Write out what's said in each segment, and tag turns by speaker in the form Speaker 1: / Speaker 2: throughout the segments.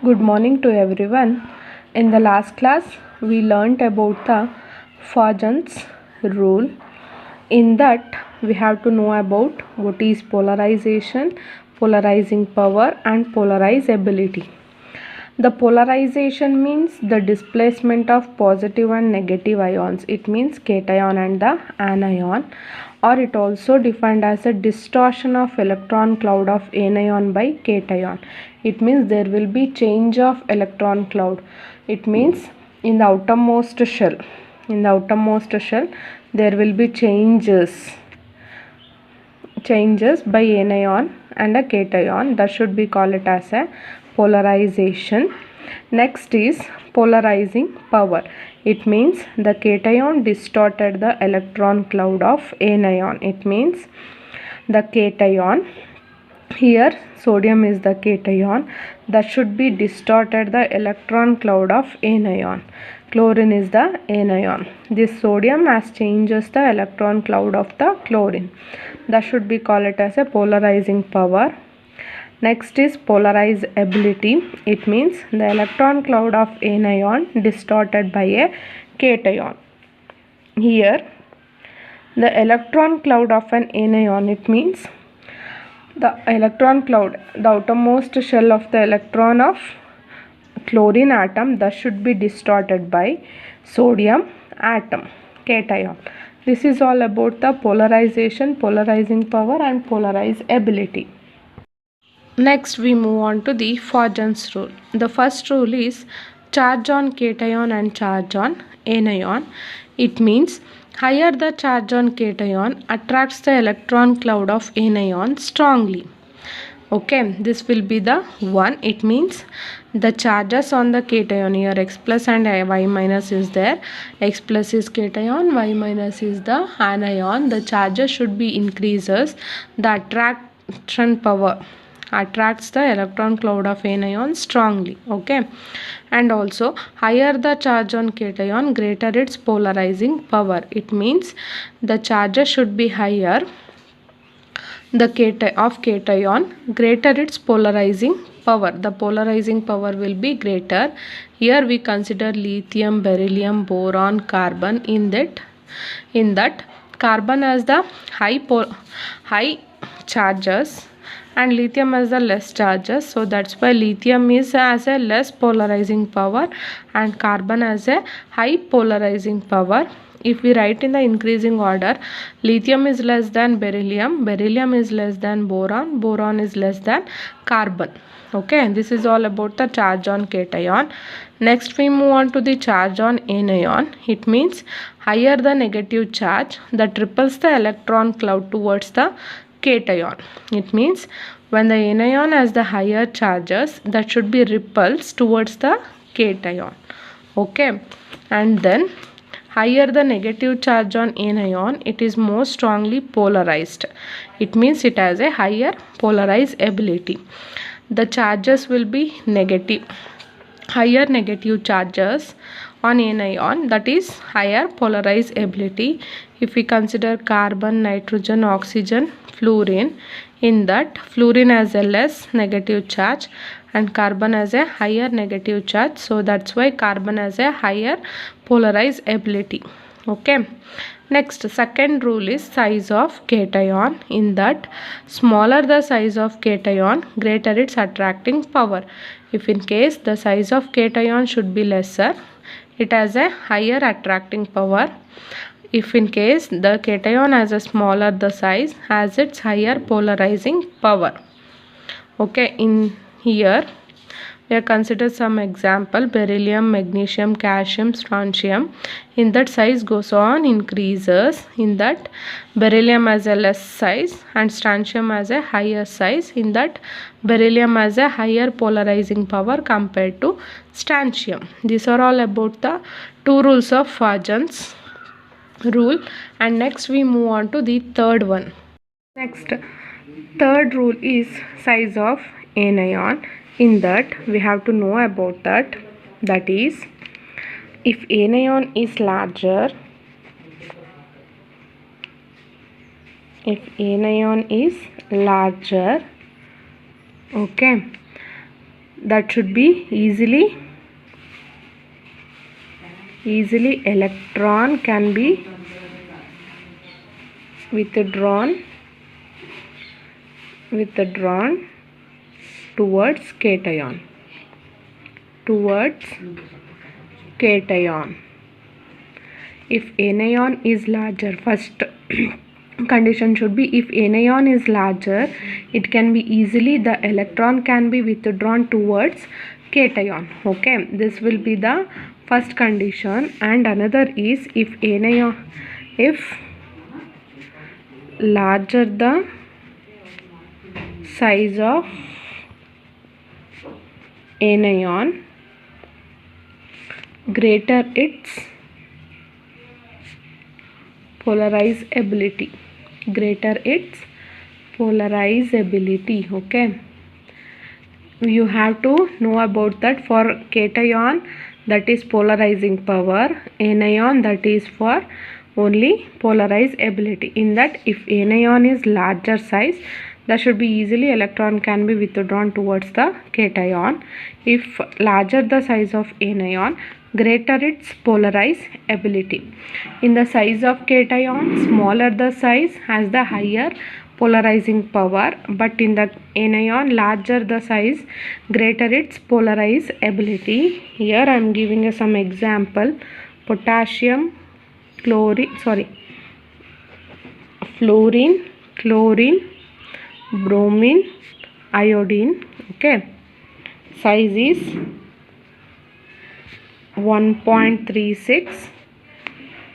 Speaker 1: Good morning to everyone. In the last class, we learnt about the Fajans rule. In that, we have to know about what is polarization, polarizing power, and polarizability. The polarization means the displacement of positive and negative ions. It means cation and the anion, or it also defined as a distortion of electron cloud of anion by cation. It means there will be change of electron cloud. It means in the outermost shell, there will be changes by anion and a cation. That should be called it as a polarization. Next is polarizing power. It means the cation distorted the electron cloud of anion. It means the cation, here sodium is the cation, that should be distorted the electron cloud of anion. Chlorine is the anion. This sodium has changes the electron cloud of the chlorine. That should be called it as a polarizing power. Next is polarizability. It means the electron cloud of anion distorted by a cation. Here the electron cloud of an anion, it means the electron cloud, the outermost shell of the electron of chlorine atom, that should be distorted by sodium atom, cation. This is all about the polarization, polarizing power, and polarizability. Next, we move on to the Fajans rule. The first rule is charge on cation and charge on anion. It means higher the charge on cation attracts the electron cloud of anion strongly. Okay, this will be the one. It means the charges on the cation, here X plus and Y minus is there. X plus is cation, Y minus is the anion. The charges should be increases. The attraction power attracts the electron cloud of anion strongly. Okay, and also higher the charge on cation, greater its polarizing power. It means the charges should be higher, the cation, greater its polarizing power. The polarizing power will be greater. Here we consider lithium, beryllium, boron, carbon. In that carbon has the high charges and lithium has the less charges, so that's why lithium has a less polarizing power and carbon has a high polarizing power. If we write in the increasing order, lithium is less than beryllium, beryllium is less than boron, boron is less than carbon. Okay, this is all about the charge on cation. Next we move on to the charge on anion. It means higher the negative charge that repels the electron cloud towards the cation. It means when the anion has the higher charges, that should be repulsed towards the cation. Okay, and then higher the negative charge on anion, it is more strongly polarized. It means it has a higher polarizability. The charges will be negative. Higher negative charges on anion, that is higher polarizability. If we consider carbon, nitrogen, oxygen, fluorine, in that fluorine has a less negative charge and carbon has a higher negative charge, so that's why carbon has a higher polarizability. Okay, next second rule is size of cation. In that smaller the size of cation, greater its attracting power. If in case the size of cation should be lesser, it has a higher attracting power. If in case the cation has a smaller the size, has its higher polarizing power. Okay, in here we have considered some example: beryllium, magnesium, calcium, strontium. In that size goes on increases. In that beryllium has a less size and strontium has a higher size. In that beryllium has a higher polarizing power compared to strontium. These are all about the two rules of Fajans rule. And next we move on to the third one. Next, third rule is size of anion. In that we have to know about that. That is, if anion is larger, okay, that should be easily electron can be withdrawn towards cation. If anion is larger, first condition should be if anion is larger, it can be easily, the electron can be withdrawn towards cation. Okay, this will be the first condition. And another is if larger the size of anion, greater its polarizability. Okay, you have to know about that. For cation, that is polarizing power, anion, that is for only polarizability. In that, if anion is larger size, that should be easily electron can be withdrawn towards the cation. If larger the size of anion, greater its polarizability. In the size of cation, smaller the size has the higher polarizing power, but in the anion, larger the size, greater its polarizability. Here I am giving some example: potassium, fluorine, chlorine, bromine, iodine. Okay, size is 1.36,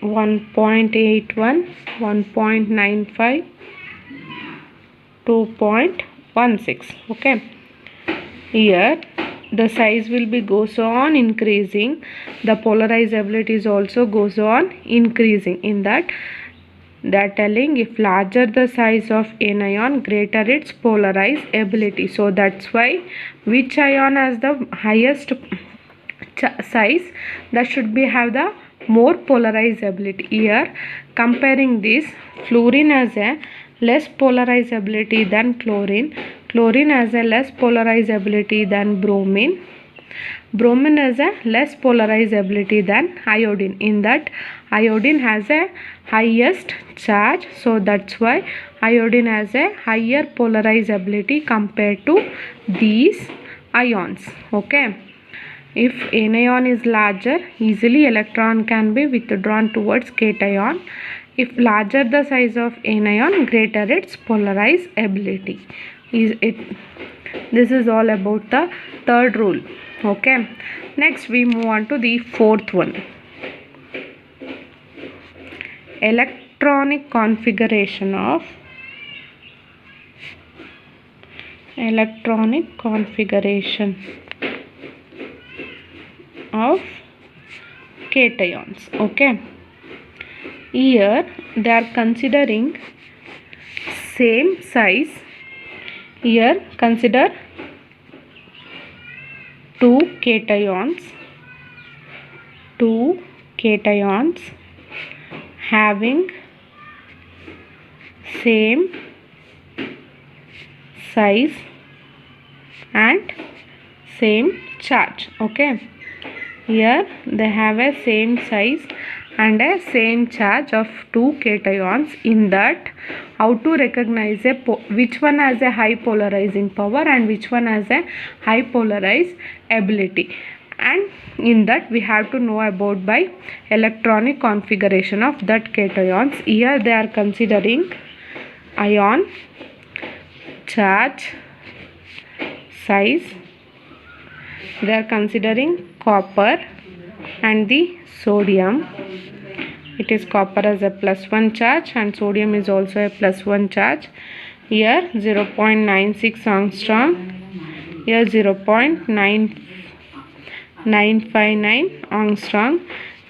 Speaker 1: 1.81, 1.95, 2.16. Okay, here the size will be goes on increasing, the polarizability is also goes on increasing. In that, they are telling if larger the size of anion, greater its polarizability. So that's why which ion has the highest size, that should be have the more polarizability. Here comparing this, fluorine has a less polarizability than chlorine, chlorine has a less polarizability than bromine, bromine has a less polarizability than iodine. In that, iodine has a highest charge, so that's why iodine has a higher polarizability compared to these ions. Okay, if anion is larger, easily electron can be withdrawn towards cation. If larger the size of anion, greater its polarizability. This is all about the third rule. Okay, next we move on to the fourth one: electronic configuration of cations. Okay, here they are considering same size. Here consider two cations having same size and same charge. Okay, here they have a same size and a same charge of two cations. In that, how to recognize which one has a high polarizing power and which one has a high polarizability, and in that we have to know about by electronic configuration of that cations. Here they are considering ion, charge, size. They are considering copper and the sodium. It is copper as a +1 charge and sodium is also a +1 charge. Here 0.96 angstrom, here 0.959 angstrom,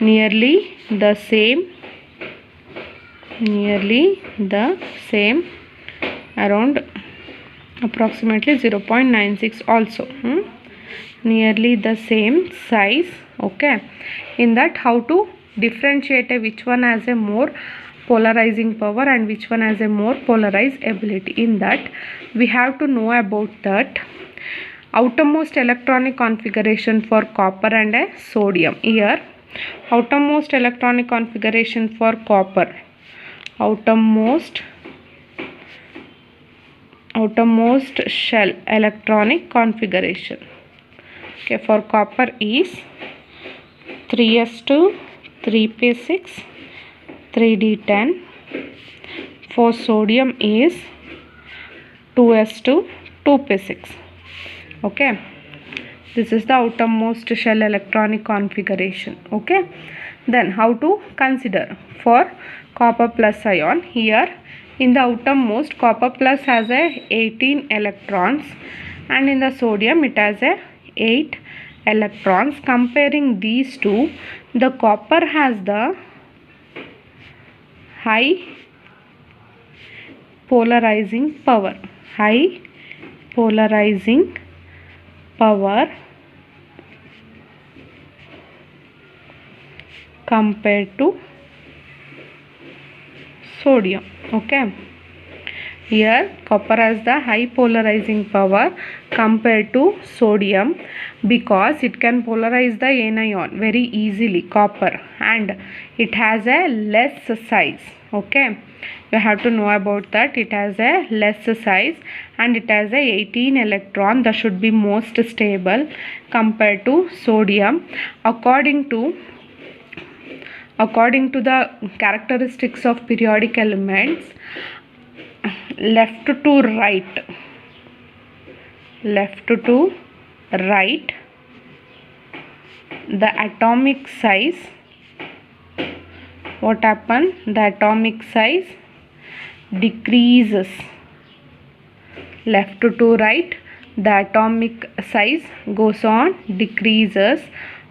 Speaker 1: nearly the same, around approximately 0.96 also, nearly the same size. Okay, in that, how to differentiate which one has a more polarizing power and which one has a more polarizability? In that, we have to know about that outermost electronic configuration for copper and sodium. Here outermost electronic configuration for copper, outermost shell electronic configuration, okay, for copper is 3s2 3p6 3d10. For sodium is 2s2 2p6. Okay, this is the outermost shell electronic configuration. Okay, then how to consider for copper plus ion? Here in the outermost, copper plus has a 18 electrons and in the sodium it has a 8 electrons. Comparing these two, the copper has the high polarizing power, high polarizing power compared to sodium. Okay, here copper has the high polarizing power compared to sodium because it can polarize the anion very easily, copper, and it has a less size. Okay, you have to know about that. It has a less size and it has a 18 electron, that should be most stable compared to sodium. According to the characteristics of periodic elements, left to right, the atomic size, what happened? The atomic size decreases. Left to right, the atomic size goes on decreases.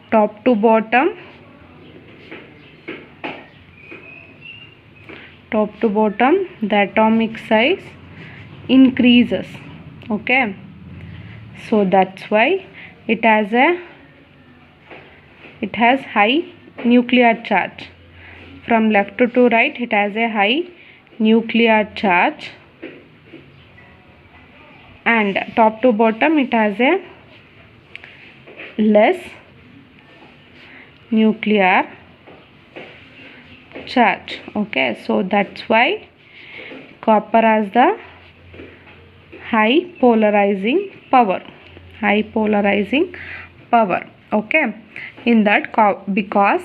Speaker 1: Top to bottom, the atomic size increases. Okay, so that's why it has high nuclear charge. From left to right, it has a high nuclear charge, and top to bottom it has a less nuclear charge. Okay, so that's why copper has the high polarizing power, okay, in that because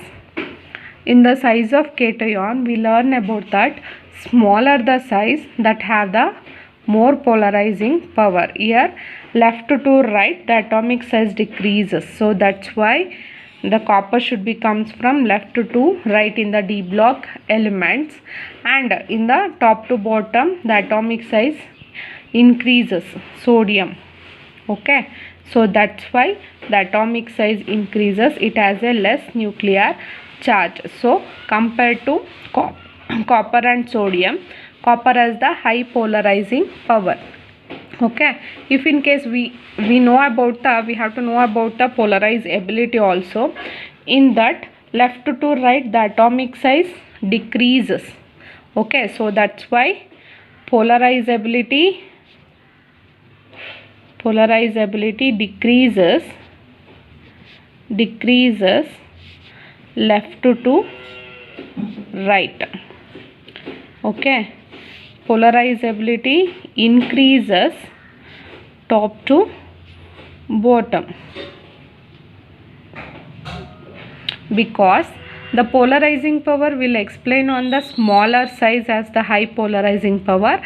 Speaker 1: in the size of cation we learn about that smaller the size, that have the more polarizing power. Here left to right, the atomic size decreases, so that's why the copper should be comes from left to right in the D block elements, and in the top to bottom the atomic size increases, sodium. Okay, so that's why the atomic size increases, it has a less nuclear charge. So compared to copper and sodium, copper has the high polarizing power. Okay, if in case we know about we have to know about the polarizability also. In that left to right, the atomic size decreases. Okay, so that's why polarizability decreases left to right. Okay, polarizability increases top to bottom, because the polarizing power will explain on the smaller size as the high polarizing power,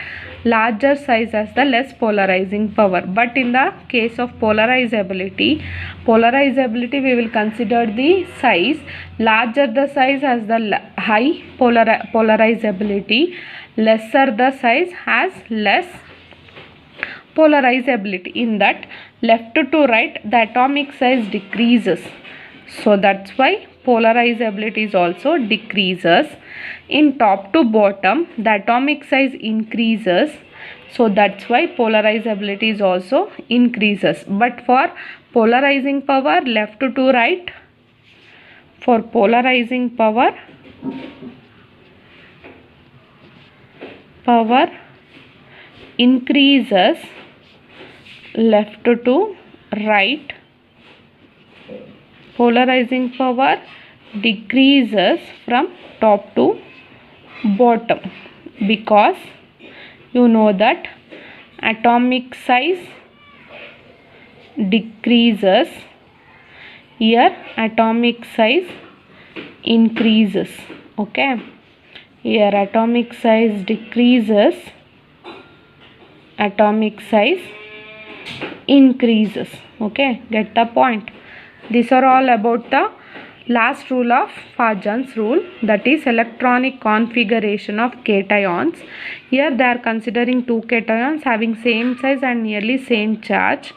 Speaker 1: larger size as the less polarizing power. But in the case of polarizability we will consider the size. Larger the size has the high polarizability, lesser the size has less polarizability. In that left to right, the atomic size decreases, so that's why polarizability is also decreases. In top to bottom, the atomic size increases, so that's why polarizability is also increases. But for polarizing power, left to right, for polarizing power increases left to right, polarizing power decreases from top to bottom, because you know that atomic size decreases, here atomic size increases. Okay, here atomic size decreases, atomic size increases. Okay, get the point. These are all about the last rule of Fajan's rule, that is electronic configuration of cations. Here they are considering two cations having same size and nearly same charge.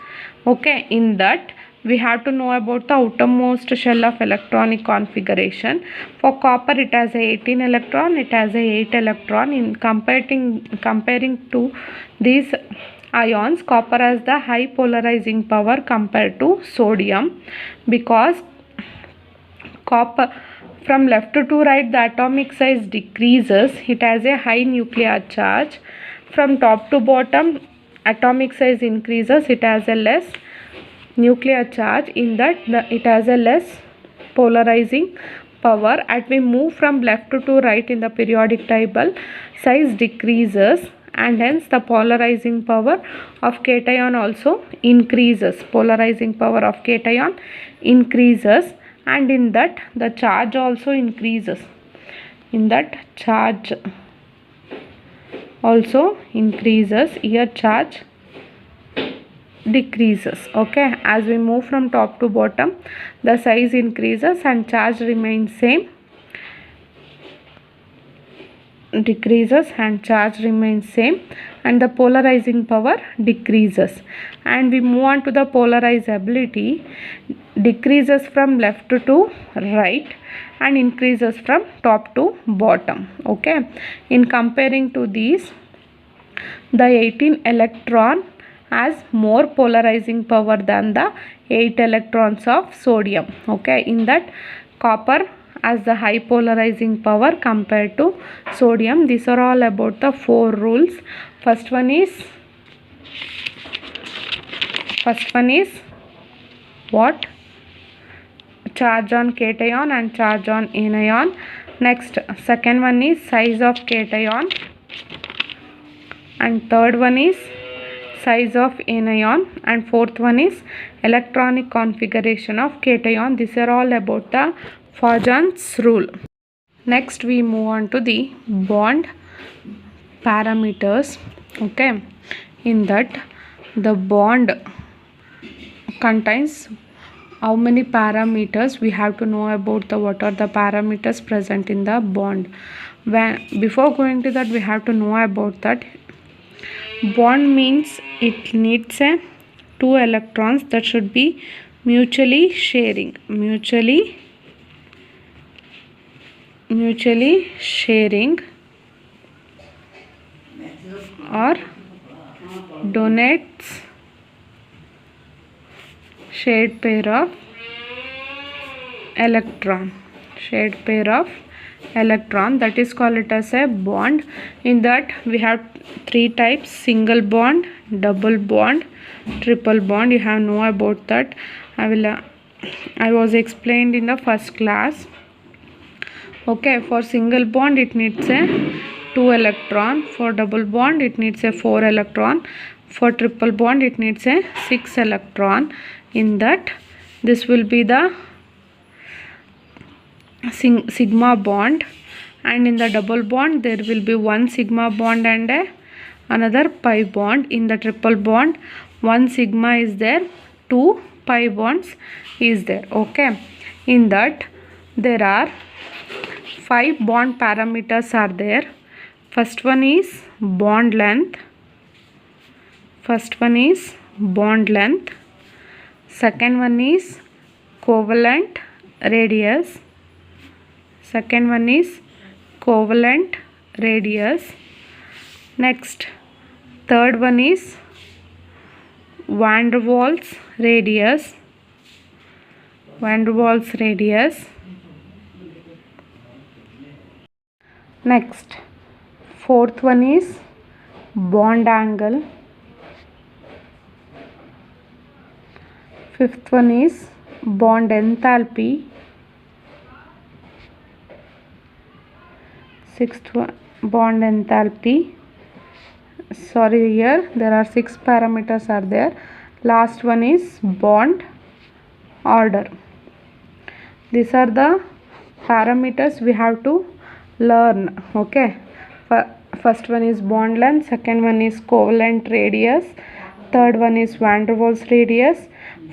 Speaker 1: Okay, in that we have to know about the outermost shell of electronic configuration. For copper it has a 18 electron, it has a 8 electron. In comparing to these ions, copper has the high polarizing power compared to sodium, because copper from left to right the atomic size decreases, it has a high nuclear charge. From top to bottom atomic size increases, it has a less nuclear charge, in that it has a less polarizing power. As we move from left to right in the periodic table, size decreases, and hence the polarizing power of cation also increases. Polarizing power of cation increases, and in that the charge also increases. In that charge also increases, here charge decreases. Okay, as we move from top to bottom the size increases and charge remains same, decreases and charge remains same, and the polarizing power decreases. And we move on to the polarizability, decreases from left to right and increases from top to bottom. Okay, in comparing to these, the 18 electron has more polarizing power than the 8 electrons of sodium. Okay, in that copper has the high polarizing power compared to sodium. These are all about the 4 rules. First one is what? Charge on cation and charge on anion. Next, second one is size of cation, and third one is size of anion, and fourth one is electronic configuration of cation. These are all about the Fajan's rule. Next we move on to the bond parameters. Okay, in that the bond contains how many parameters. We have to know about the what are the parameters present in the bond. Before going to that, we have to know about that bond means it needs a 2 electrons that should be mutually sharing, mutually sharing or donates shared pair of electron, that is called it as a bond. In that we have 3 types: single bond, double bond, triple bond. You have know about that. I was explained in the first class. Okay, for single bond it needs a 2 electron, for double bond it needs a 4 electron, for triple bond it needs a 6 electron. In that this will be the sigma bond, and in the double bond there will be 1 sigma bond and another pi bond. In the triple bond 1 sigma is there, 2 pi bonds is there. Okay, in that there are 5 bond parameters are there. First one is bond length. Second one is covalent radius. Next, third one is van der Waals radius. Next, fourth one is bond angle. Fifth one is bond enthalpy. Sixth one, bond enthalpy. Sorry, here there are 6 parameters are there. Last one is bond order. These are the parameters we have to learn. Okay. First one is bond length, second one is covalent radius, third one is van der Waals radius,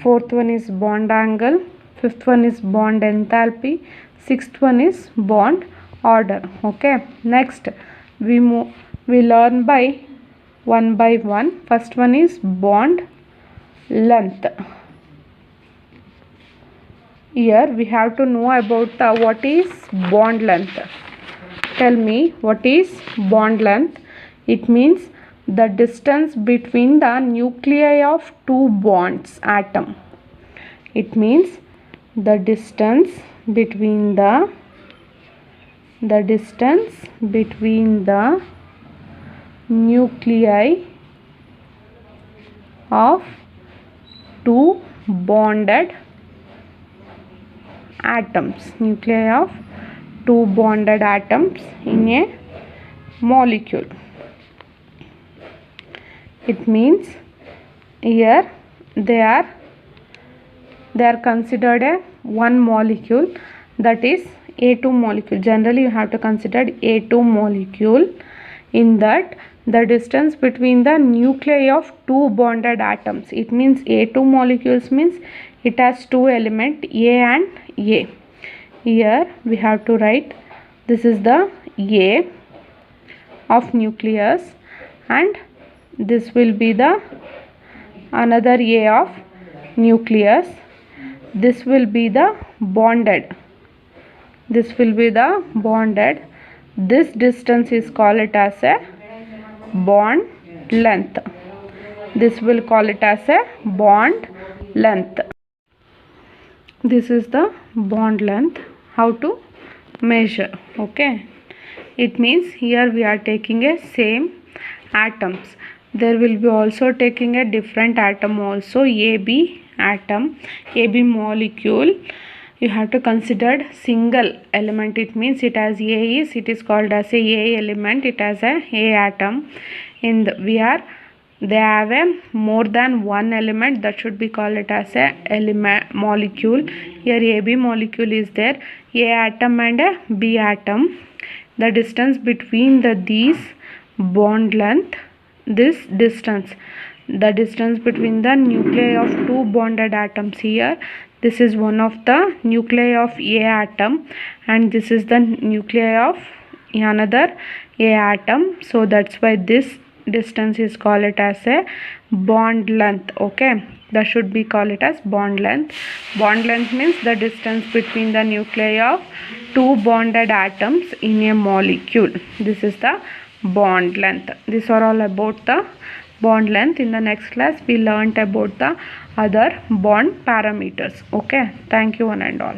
Speaker 1: fourth one is bond angle, fifth one is bond enthalpy, sixth one is bond order. Okay. Next we learn by one. First one is bond length. Here we have to know about what is bond length. Tell me, what is bond length? It means the distance between the nuclei of two bonds atom. It means the distance between the nuclei of two bonded atoms. Nuclei of two bonded atoms in a molecule. It means here they are considered a one molecule, that is A2 molecule. Generally you have to consider A2 molecule. In that the distance between the nuclei of two bonded atoms, it means A2 molecules means it has two elements A and A. Here we have to write this is the A of nucleus and this will be the another A of nucleus. This will be the bonded. This distance is called as a bond length. This will call it as a bond length. This is the bond length. How to measure? Okay. It means here we are taking a same atoms. There will be also taking a different atom also, AB atom, AB molecule. You have to consider single element. It means it has it is called as a element. It has a atom. They have a more than one element, that should be called it as a element molecule. Here AB molecule is there, A atom and a B atom. The distance between these bond length, this distance, the distance between the nuclei of two bonded atoms. Here this is one of the nuclei of A atom and this is the nuclei of another A atom. So that's why this distance is called it as a bond length. Okay, that should be called it as bond length. Bond length means the distance between the nuclei of two bonded atoms in a molecule. This is the bond length. These are all about the bond length. In the next class we learnt about the other bond parameters. Okay, thank you one and all.